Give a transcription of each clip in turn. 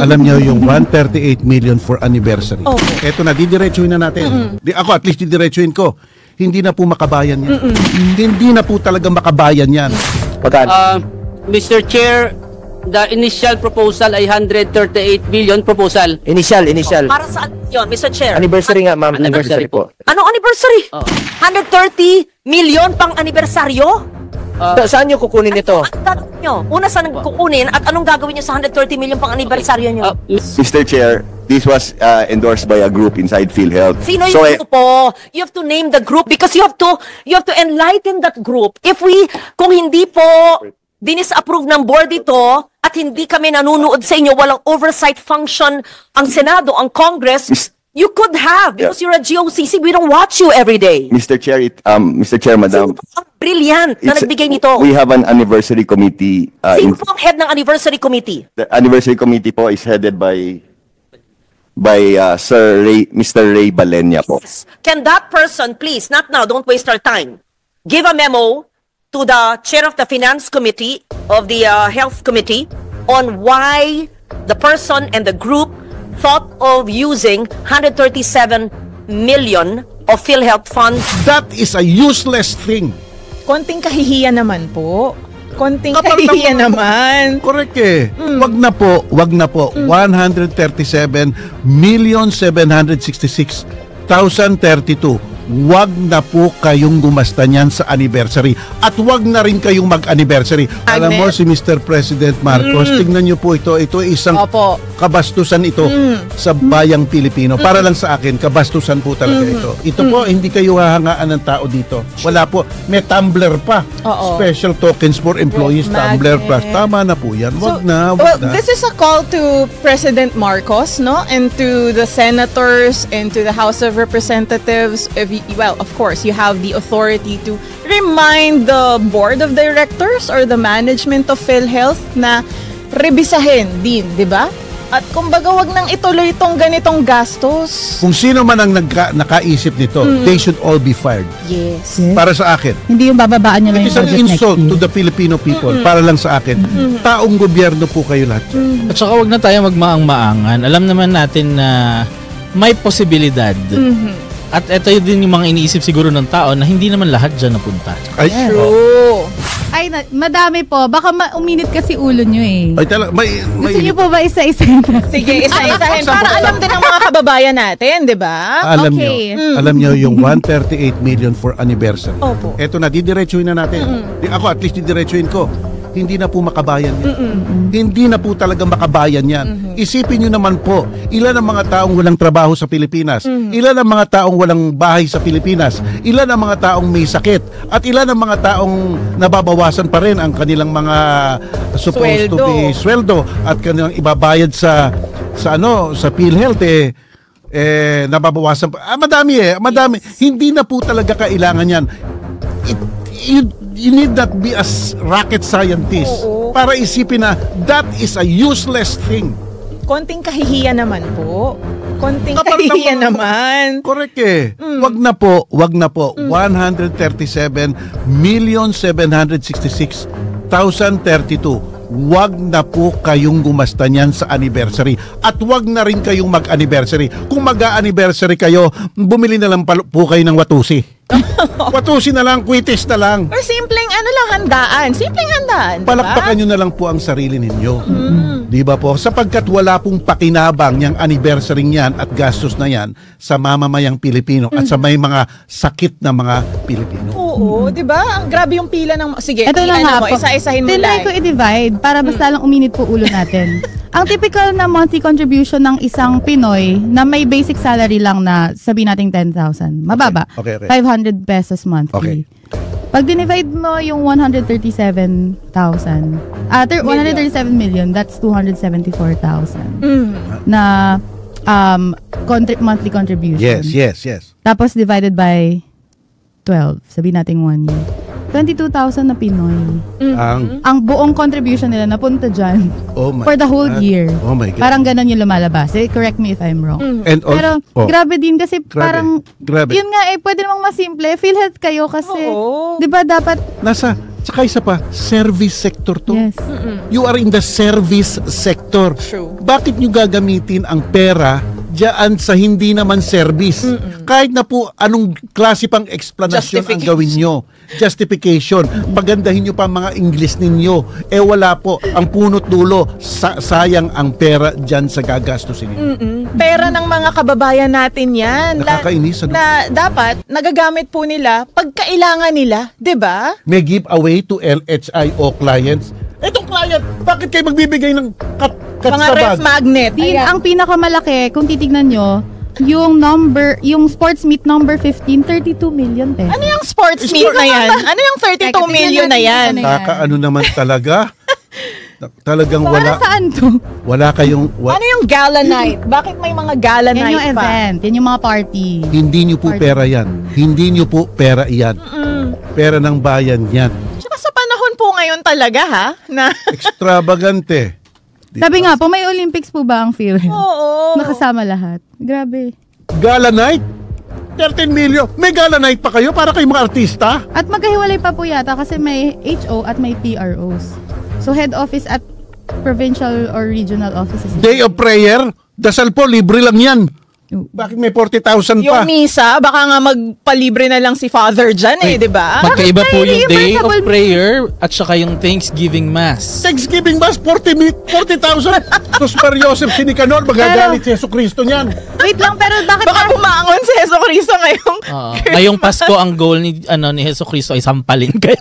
Alam niyo yung 138 million for anniversary. Okay. Eto na, didiretsuhin na natin. Ako at least didiretsuhin ko. Hindi na po makabayan yan. Hindi na po talaga makabayan yan. Mr. Chair, the initial proposal ay 138 billion proposal. Initial. Para saan yun, Mr. Chair? Anniversary nga, ma'am. Anniversary po. Anong anniversary? 130 million pang anibersaryo? Saan nyo kukunin ito? Anong gagawin nyo? Una, saan kukunin at anong gagawin nyo sa 130 million pang anibersaryo nyo? Mr. Chair, this was endorsed by a group inside PhilHealth. Sino yung grupo? You have to name the group because you have to enlighten that group. Kung hindi po dinis-approve ng board ito at hindi kami nanunood sa inyo, walang oversight function ang Senado, ang Congress, you could have because you're a GOCC. We don't watch you every day. Mr. Chair, Madam. Sino po ang brilliant na nagbigay nito? We have an anniversary committee. Sino po ang head ng anniversary committee? The anniversary committee po is headed by Mr. Ray Balenya po. Can that person, please, not now, don't waste our time, give a memo to the chair of the finance committee, of the health committee, on why the person and the group thought of using 137 million of PhilHealth funds. That is a useless thing. Konting kahihiyan naman po. Konting kahihiyan naman. Correct eh. Wag na po. 137,766,032. Wag na po kayong gumasta niyan sa anniversary. At wag na rin kayong mag-anniversary. Alam mo si Mr. President Marcos, tingnan niyo po ito. Ito ay isang kabastusan ito sa bayang Pilipino. Para lang sa akin, kabastusan po talaga ito. Ito po, hindi kayo hahangaan ng tao dito. Wala po. May tumbler pa. Special tokens for employees, tumbler plus. Tama na po yan. Wag na. This is a call to President Marcos, no? And to the senators and to the House of Representatives. Well, of course, you have the authority to remind the board of directors or the management of PhilHealth na rebisahin din, di ba? At kumbaga, wag nang ituloy itong ganitong gastos. Kung sino man ang nakaisip nito, they should all be fired. Yes. Para sa akin. Hindi yung bababaan nyo lang It is an insult to the Filipino people. Para lang sa akin. Taong gobyerno po kayo lahat. At saka wag na tayo magmaang-maangan. Alam naman natin na may posibilidad. At ito din yung mga iniisip siguro ng tao na hindi naman lahat dyan napunta. Ay, true. Ay, madami po. Baka uminit kasi ulo nyo eh. Ay, talaga. Gusto nyo po ba isa-isa? Sige, isa-isahin. Para alam din ng mga kababayan natin, di ba? Alam nyo yung 138 million for anniversary. Opo. Eto na, didiretsuhin na natin. Ako, at least didiretsuhin ko. Hindi na po makabayan yan. Hindi na po talaga makabayan yan. Isipin nyo naman po, ilan ang mga taong walang trabaho sa Pilipinas? Ilan ang mga taong walang bahay sa Pilipinas? Ilan ang mga taong may sakit? At ilan ang mga taong nababawasan pa rin ang kanilang mga supposed to be sweldo at kanilang ibabayad sa PhilHealth nababawasan pa. Madami. Hindi na po talaga kailangan yan. You need not be a rocket scientist para isipin na that is a useless thing. Konting kahihiyan naman po. Konting kahihiyan naman. Correct eh. Wag na po. 137,766,032. Wag na po kayong gumasta niyan sa anniversary. At wag na rin kayong mag-anniversary. Kung mag-anniversary kayo, bumili na lang po kayo ng watusi. Watusi na lang, kwitis na lang. Or simpleng handaan. Simpleng handaan. Palakpakan nyo na lang po ang sarili ninyo. Di ba po? Sapagkat wala pong pakinabang yung anniversary niyan at gastos na yan sa mamamayang Pilipino at sa may mga sakit na mga Pilipino. Oo, di ba? Ang grabe yung pila ng... Sige, ito lang nga po. Isa-isahin mo lang. Tinry ko i-divide para basta lang uminit po ulo natin. Ang typical na monthly contribution ng isang Pinoy na may basic salary lang na sabihin natin 10,000. Mababa. Okay. 500 pesos monthly. Okay. Pag dinivide mo yung 137,000, 137 million, that's 274,000 na monthly contribution. Yes. Tapos divided by 12, sabihin natin 1 year. 22,000 na Pinoy. Ang buong contribution nila napunta dyan for the whole year. Oh my God. Parang ganun yung lumalabas. Correct me if I'm wrong. And pero grabe din kasi parang grabe. Yun nga pwede namang masimple. PhilHealth kayo kasi, di ba dapat Tsaka isa pa, service sector to. Yes. You are in the service sector. True. Bakit nyo gagamitin ang pera diyan sa hindi naman service? Kahit na po anong klase pang explanation ang gawin nyo. Justification. Pagandahin nyo pa mga English ninyo. Wala po. Ang punot dulo, sayang ang pera diyan sa gagastusin ninyo. Pera ng mga kababayan natin yan. Nakakainis, ano? Na dapat, nagagamit po nila pag kailangan nila. 'Di ba? May giveaway to LHI o clients. Etong client, bakit kayo magbibigay ng Mga ref magnet. Ang pinakamalaki, kung titignan nyo, yung sports meet number 15, 32 million pesos. Ano yung sports meet na yan? Ano yung 32 million na yan? Ano naman talaga? Talagang Para saan to? wala kayong Ano yung gala night? Bakit may mga gala Yan night yung pa? event. Yan yung mga party. hindi nyo po pera yan. Hindi nyo po pera yan. Pera ng bayan yan. Tsaka sa panahon po ngayon talaga ha? Na Extravagante. Sabi nga po, may Olympics po ba ang PhilHealth? Oo. Nakasama lahat. Grabe. Gala night? 13 million. May gala night pa kayo para kayong mga artista? At magkahiwalay pa po yata kasi may HO at may PROs. So head office at provincial or regional offices. Day of prayer? Dasal po, libre lang yan. Bakit may 40,000 pa? Yung misa, baka nga magpalibre na lang si Father dyan di ba? Magkaiba po yung day of reimbursable- prayer at saka yung Thanksgiving Mass. Thanksgiving Mass, 40,000. Tapos Par Joseph Sinicanor, magagalit si Yeso Cristo niyan. Wait lang, pero bakit Baka bumangon si Jesu Cristo ngayong... Ngayong Pasko, ang goal ni Hesus Cristo ay sampalin kayo.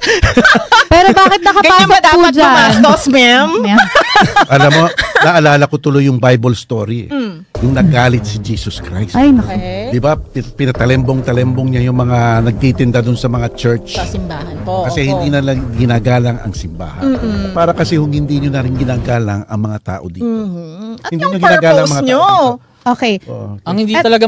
Pero bakit Ganyan nakapasok ba po dapat dyan? pumastos, ma'am? Alam mo, naalala ko tuloy yung Bible story. Yung nagalit si Jesus Christ. Ay, naku. Di ba? Pinatalembong-talembong niya yung mga nagtitinda dun sa mga church. Sa simbahan po. Kasi hindi na lang ginagalang ang simbahan. Para kasi hindi nyo na rin ginagalang ang mga tao dito. At Hindi yung nyo ginagalang purpose mga nyo. tao dito. Okay. Ang hindi talaga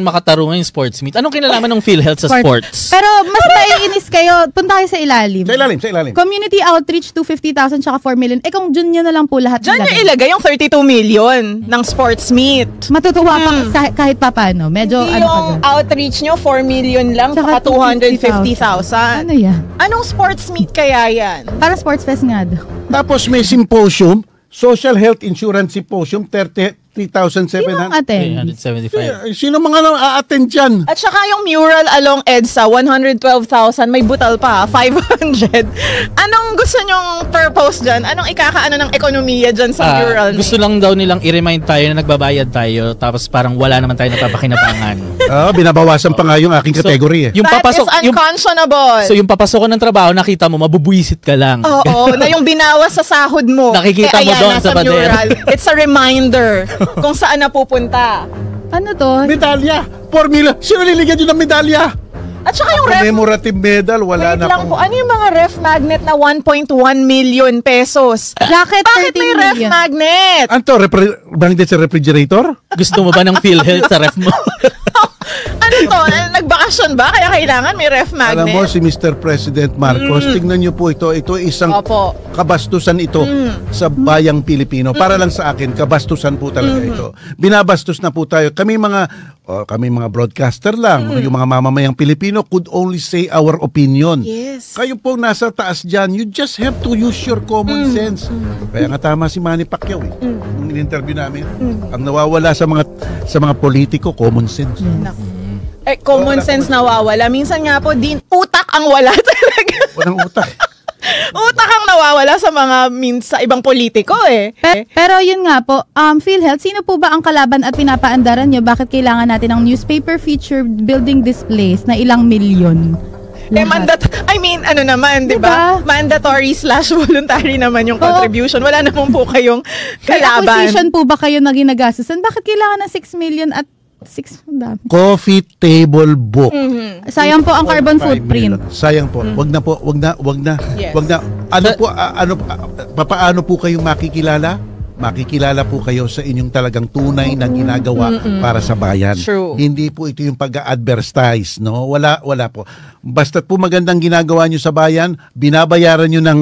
makatarungan yung sports meet. Anong kinalaman ng PhilHealth sa sports? Pero mas naiinis kayo, punta kayo sa ilalim. Sa ilalim. Community outreach, 250,000 tsaka 4 million. Kung dyan nyo na lang po lahat Diyan nyo nilagay. ilagay yung 32 million ng sports meet. Matutuwa pa kahit pa paano. Medyo Hindi ano pa yung dyan. outreach nyo, 4 million lang, Tsaka saka 250,000. Ano yan? Anong sports meet kaya yan? Parang sports fest nga daw. Tapos may symposium, Social Health Insurance Symposium, 3,700. Ate. 375. Sino mga a-attend dyan? At saka yung mural along EDSA, 112,000, may butal pa, 500. Anong gusto nyong purpose dyan? Anong ikakaano ng ekonomiya dyan sa mural? Gusto lang daw nilang i-remind tayo na nagbabayad tayo tapos parang wala naman tayo napapakinabangan. Binabawasan pa nga yung aking category Yung That papasok, is unconscionable. so yung papasok ko ng trabaho, nakita mo, mabubuisit ka lang. Oo, na yung binawas sa sahod mo. Nakikita mo ayan, doon nasa sa pader. mural. It's a reminder kung saan napupunta. Ano to? Medalya. 4 million. Sino liligyan nyo ng medalya? At saka yung ref... Commemorative medal. Wala Wait na lang po, ano yung mga ref magnet na 1.1 million pesos? Jacket, Bakit 13 may ref million. magnet? Ano to? Magnet sa refrigerator? Gusto mo ba ng PhilHealth sa ref mo? Ano to? Nagbakasyon ba? Kaya kailangan may ref Alam mo magnet? si Mr. President Marcos, tingnan niyo po ito. Ito isang Opo. kabastusan ito sa bayang Pilipino. Para lang sa akin, kabastusan po talaga ito. Binabastos na po tayo. Kami mga broadcaster lang, yung mga mamamayang Pilipino could only say our opinion. Yes. Kayo po nasa taas dyan, you just have to use your common sense. Kaya nga tama si Manny Pacquiao nung in-interview namin. Ang nawawala sa mga politiko, common sense. Common sense nawawala. Minsan nga po, utak ang wala talaga. Walang utak. Utak ang nawawala sa sa ibang politiko Pero yun nga po, PhilHealth, sino po ba ang kalaban at pinapaandaran nyo? Bakit kailangan natin ng newspaper feature building displays na ilang milyon? ano naman, di ba? Mandatory/voluntary naman yung contribution. Wala naman po kayong May kalaban. acquisition po ba kayo na ginagastusan? Bakit kailangan ng 6 million at 6 dami? Coffee table book. Sayang po ang carbon 5 footprint. million. Sayang po. Wag na. Yes. Wag na. Papaano po kayong makikilala? Makikilala po kayo sa inyong talagang tunay na ginagawa para sa bayan. True. Hindi po ito yung pag-advertise, no? Wala po. Basta't po magandang ginagawa nyo sa bayan, binabayaran nyo ng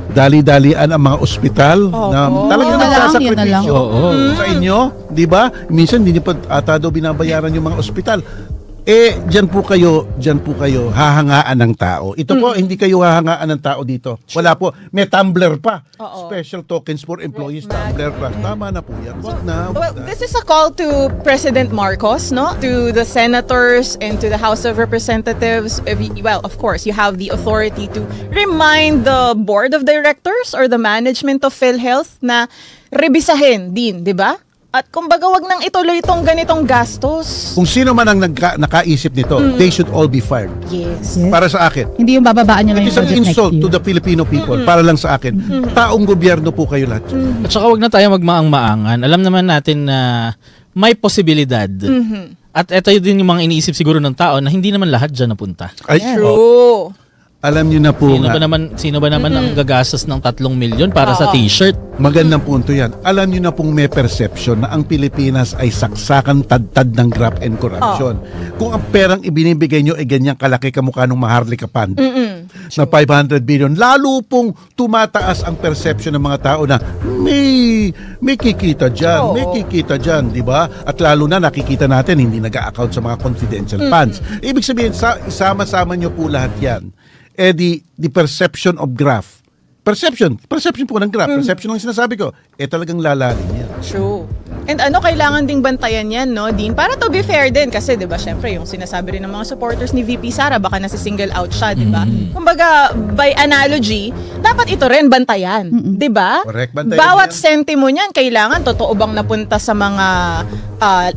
dali-dalian ang mga ospital na talagang Yun na lang, nagsasakripisyo Oo. sa inyo, di ba? Minsan hindi nyo pa ata daw binabayaran yung mga ospital. Diyan po kayo hahangaan ng tao. Ito po, hindi kayo hahangaan ng tao dito. Wala po. May tumbler pa. Special tokens for employees, tumbler pa. Tama na po yan. Wag na. Well, this is a call to President Marcos, no? To the senators and to the House of Representatives. Well, of course, you have the authority to remind the board of directors or the management of PhilHealth na rebisahin din, di ba? At kumbaga, wag nang ituloy itong ganitong gastos. Kung sino man ang nakaisip nito, they should all be fired. Yes. Para sa akin. Hindi yung bababaan nyo lang It yung is an budget next insult year. to the Filipino people. Para lang sa akin. Taong gobyerno po kayo lahat. At saka wag na tayo magmaang-maangan. Alam naman natin na may posibilidad. At ito din yung mga iniisip siguro ng tao na hindi naman lahat dyan napunta. Ay, True. alam niyo na po Sino ba naman ang gagastos ng 3 milyon para sa t-shirt? magandang punto yan. Alam niyo na pong may perception na ang Pilipinas ay saksakan tad-tad ng graft and corruption. Kung ang perang ibinibigay nyo ay ganyang kalaki kamukha ng Maharlika Fund na 500 billion, lalo pong tumataas ang perception ng mga tao na may kikita dyan, may kikita dyan, di ba? At lalo na nakikita natin hindi nag-a-account sa mga confidential funds. Ibig sabihin, isama-sama nyo po lahat yan. The perception of graft. Perception po ng graft. Perception ng sinasabi ko. Talagang lalalim yan. True. And kailangan ding bantayan yan, no, Dean? Para to be fair din, kasi, di ba, syempre, yung sinasabi rin ng mga supporters ni VP Sara, baka nasi-single out siya, di ba? Kumbaga, by analogy, dapat ito rin bantayan, di ba? Correct, bantayan Bawat yan. sentimo niyan, kailangan, totoo bang napunta sa mga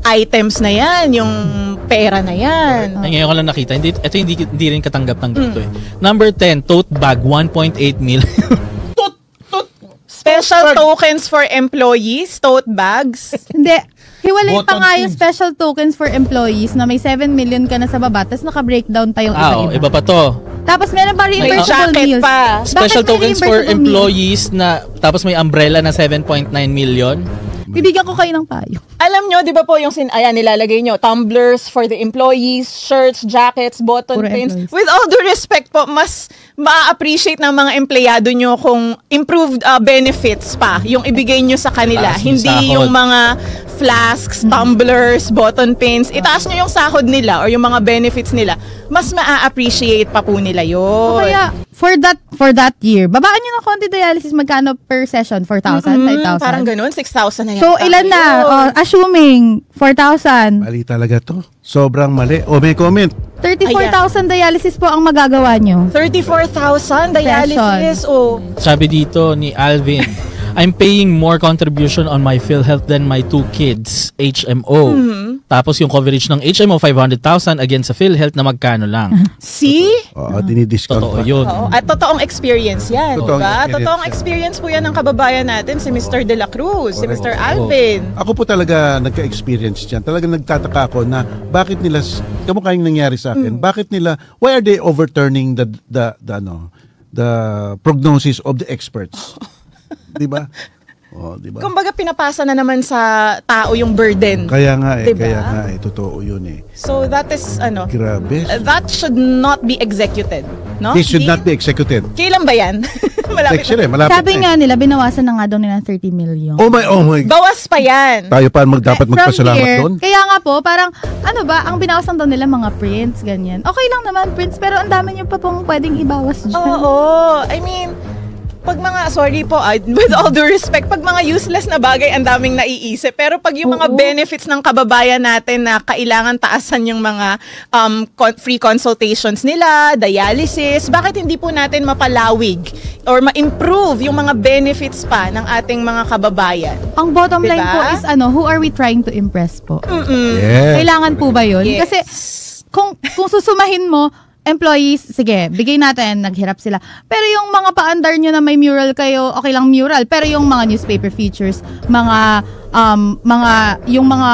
items na yan, yung pera na yan. Ay, ngayon ko lang nakita. Ito hindi rin katanggap-tanggap to eh. Number 10, tote bag, 1.8 million. Special tokens for employees, tote bags. Hindi. Hiwalay pa Button nga yung pins. special tokens for employees na may 7 million ka na sa baba, tapos naka-breakdown pa yung iba-iba. Iba pa to. Tapos meron pa May reimbursable jacket meals. pa. Special Bakit may tokens for reimbursable meals? employees na tapos may umbrella na 7.9 million. Bibigyan ko kayo ng payo. Alam nyo, di ba po yung nilalagay nyo, tumblers for the employees, shirts, jackets, button Puro pins. employees. With all due respect po, mas ma-appreciate ng mga empleyado nyo kung improved benefits pa yung ibigay nyo sa kanila. Itaas yung Hindi sahod. yung mga flasks, tumblers, button pins. Itaas nyo yung sahod nila or yung mga benefits nila. Mas ma-appreciate pa po nila yun. O kaya, for that year, babaan nyo ng konti dialysis, magkano per session? 4,000? 5,000? Parang ganun, 6,000 na yan. So, ilan na? Assuming, 4,000. Mali talaga to. Sobrang mali. May comment. 34,000 dialysis po ang magagawa nyo. 34,000 dialysis. Oh. Sabi dito ni Alvin, I'm paying more contribution on my PhilHealth than my 2 kids, HMO. Tapos yung coverage ng HMO, 500,000 again sa PhilHealth na magkano lang. See? Dinidiscount Totoo pa. yun. Oo, at totoong experience yan, Totoong diba? experience Totoong yan. experience po yan ng kababayan natin, si Mr. De La Cruz, si Mr. Alvin. Ako po talaga nagka-experience dyan. Talagang nagtataka ako na bakit nila, kamukha yung nangyari sa akin, bakit nila, why are they overturning the prognosis of the experts? Di ba? Di ba? Kumbaga pinapasa na naman sa tao yung burden. Kaya nga Diba? totoo yun eh. So that is, Grabe. that should not be executed. No? This should not be executed. Kailan ba yan? Malapit Next year na. malapit Sabi na nga nila, binawasan na nga daw nila ng 30 million. Oh my. Bawas pa yan. Tayo pa dapat From magpasalamat here, doon. Kaya nga po, parang, ang binawasan daw nila mga prints, ganyan. Okay lang naman, prints, pero ang dami nyo pa pong pwedeng ibawas dyan. Oo. I mean, pag mga, sorry po, with all due respect, pag mga useless na bagay, ang daming naiisip. Pero pag yung mga benefits ng kababayan natin na kailangan taasan yung mga free consultations nila, dialysis, bakit hindi po natin mapalawig or ma-improve yung mga benefits pa ng ating mga kababayan? Ang bottom Diba? line po is, who are we trying to impress po? Yes. Kailangan po ba yun? Yes. Kasi, kung susumahin mo, employees, sige, bigay natin, naghirap sila. Pero yung mga paandar nyo na may mural kayo, okay lang mural. Pero yung mga newspaper features, yung mga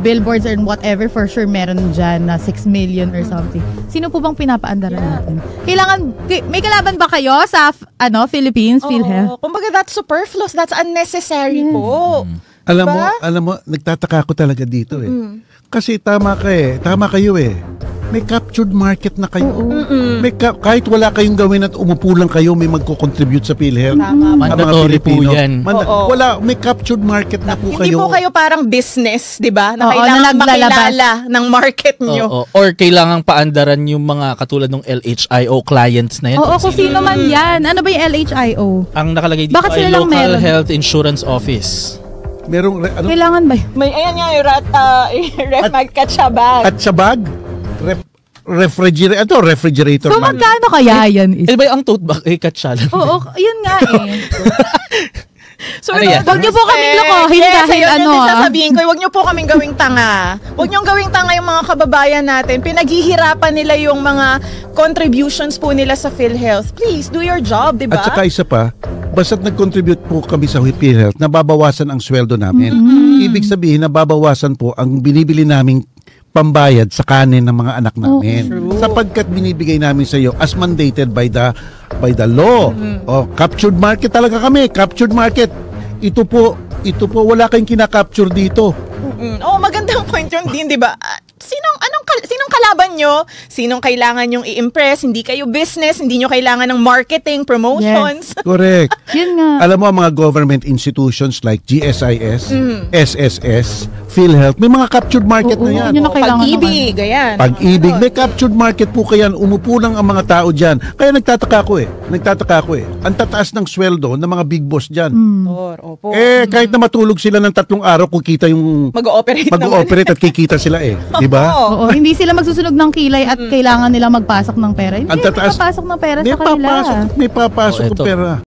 billboards and whatever, for sure meron dyan na 6 million or something. Sino po bang pinapaandaran natin? Kailangan, may kalaban ba kayo sa Philippines, PhilHealth? Kumbaga that's superfluous, that's unnecessary po. Alam mo, nagtataka ako talaga dito eh. Kasi tama kayo eh. May captured market na kayo. Kahit wala kayong gawin at umupo lang kayo, may magko-contribute sa PhilHealth. Ang mga Mandatory po Pilipino. yan. Wala, may captured market na po Hindi kayo. po kayo parang business, di ba? Na Oo, kailangan na naglalabas. makilala ng market nyo. Oo. Or kailangang paandaran yung mga katulad ng LHIO clients na yan. Oo, kung sino man yan. Ano ba yung LHIO? Ang nakalagay dito Bakit ay sila lang Local meron? Health Insurance Office. Merong, Kailangan ba yun? May, ayan nga, yung ref magkatsabag. at sa bag, refrigerator So, man. magkano kaya yan? Eh ba ang tote bag ay katsa lang? Oo, yun nga eh. So, Ano yan? Huwag niyo po kaming lokohin dahil ayun ano, yung sasabihin ko, huwag niyo po kaming gawing tanga. Huwag niyo gawing tanga yung mga kababayan natin. Pinaghihirapan nila yung mga contributions po nila sa PhilHealth. Please, do your job, di ba? At saka isa pa, basta't nag-contribute po kami sa PhilHealth, nababawasan ang sweldo namin. Ibig sabihin, nababawasan po ang binibili naming pambayad sa kanin ng mga anak namin. Sapagkat binibigay namin sa iyo as mandated by the law. O, captured market talaga kami. Captured market. Ito po, wala kayong kinakapture dito. Oh, magandang point yun din, di ba? Sinong kalaban nyo? Sinong kailangan nyong i-impress? Hindi kayo business, hindi nyo kailangan ng marketing, promotions. Correct. Yun nga. Alam mo, ang mga government institutions like GSIS, SSS, PhilHealth, may mga captured market na yan. Yun ang kailangan Pag-ibig, ayan. Pag-ibig, may captured market po kaya, umupo lang ang mga tao dyan. Kaya nagtataka ko eh. Ang tataas ng sweldo ng mga big boss dyan. Opo. Kahit na matulog sila ng 3 araw, kung kita yung Mag-ooperate at kikita sila eh. Di ba? Oo, hindi sila magsusunog ng kilay at kailangan nila magpasok ng pera. Hindi, Ang tataas- magpapasok ng pera May sa kanila. papasok Oh, ng eto. pera.